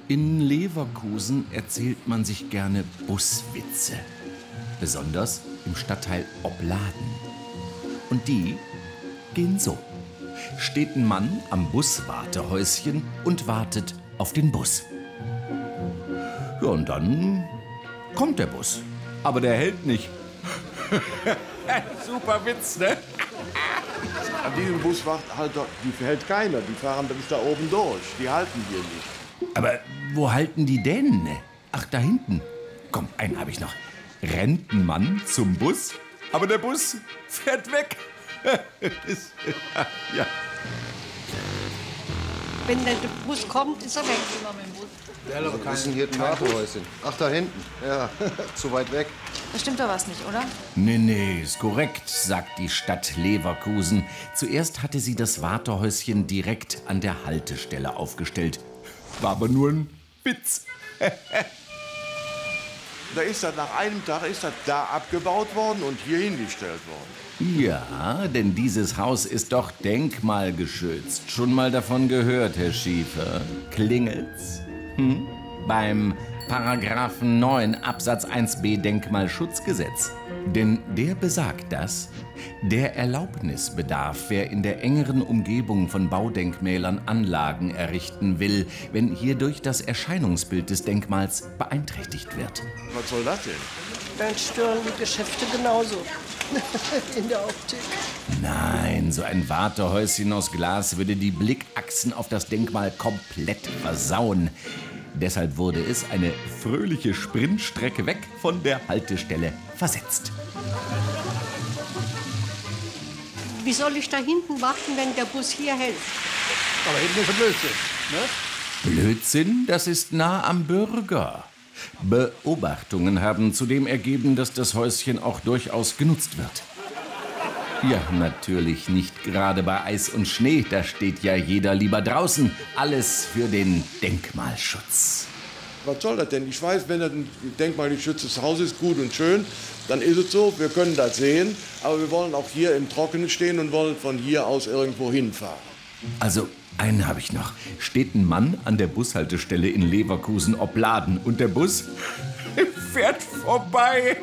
In Leverkusen erzählt man sich gerne Buswitze. Besonders im Stadtteil Opladen. Und die gehen so. Steht ein Mann am Buswartehäuschen und wartet auf den Bus. Ja, und dann kommt der Bus. Aber der hält nicht. Super Witz, ne? An diesem Bushalter, die hält keiner. Die fahren bis da oben durch. Die halten hier nicht. Aber wo halten die denn? Ach, da hinten. Komm, einen habe ich noch. Rennt ein Mann zum Bus, aber der Bus fährt weg. Ja. Wenn der Bus kommt, ist er weg. Wo ist denn hier ein Wartehäuschen? Ach, da hinten. Ja, zu weit weg. Da stimmt doch was nicht, oder? Nee, ist korrekt, sagt die Stadt Leverkusen. Zuerst hatte sie das Wartehäuschen direkt an der Haltestelle aufgestellt. War aber nur ein Witz. Da ist das nach einem Tag ist das da abgebaut worden und hier hingestellt worden. Ja, denn dieses Haus ist doch denkmalgeschützt. Schon mal davon gehört, Herr Schiefer? Klingelt's? Beim Paragraphen 9 Absatz 1b Denkmalschutzgesetz. Denn der besagt, dass der Erlaubnis bedarf, wer in der engeren Umgebung von Baudenkmälern Anlagen errichten will, wenn hierdurch das Erscheinungsbild des Denkmals beeinträchtigt wird. Was soll das denn? Dann stören die Geschäfte genauso. In der Optik. Nein, so ein Wartehäuschen aus Glas würde die Blickachsen auf das Denkmal komplett versauen. Deshalb wurde es eine fröhliche Sprintstrecke weg von der Haltestelle versetzt. Wie soll ich da hinten warten, wenn der Bus hier hält? Aber hinten ist ein Blödsinn, ne? Blödsinn, das ist nah am Bürger. Beobachtungen haben zudem ergeben, dass das Häuschen auch durchaus genutzt wird. Ja, natürlich nicht gerade bei Eis und Schnee. Da steht ja jeder lieber draußen. Alles für den Denkmalschutz. Was soll das denn? Ich weiß, wenn das ein denkmalgeschütztes Haus ist, gut und schön, dann ist es so, wir können das sehen. Aber wir wollen auch hier im Trockenen stehen und wollen von hier aus irgendwo hinfahren. Also, einen habe ich noch. Steht ein Mann an der Bushaltestelle in Leverkusen-Opladen und der Bus fährt vorbei.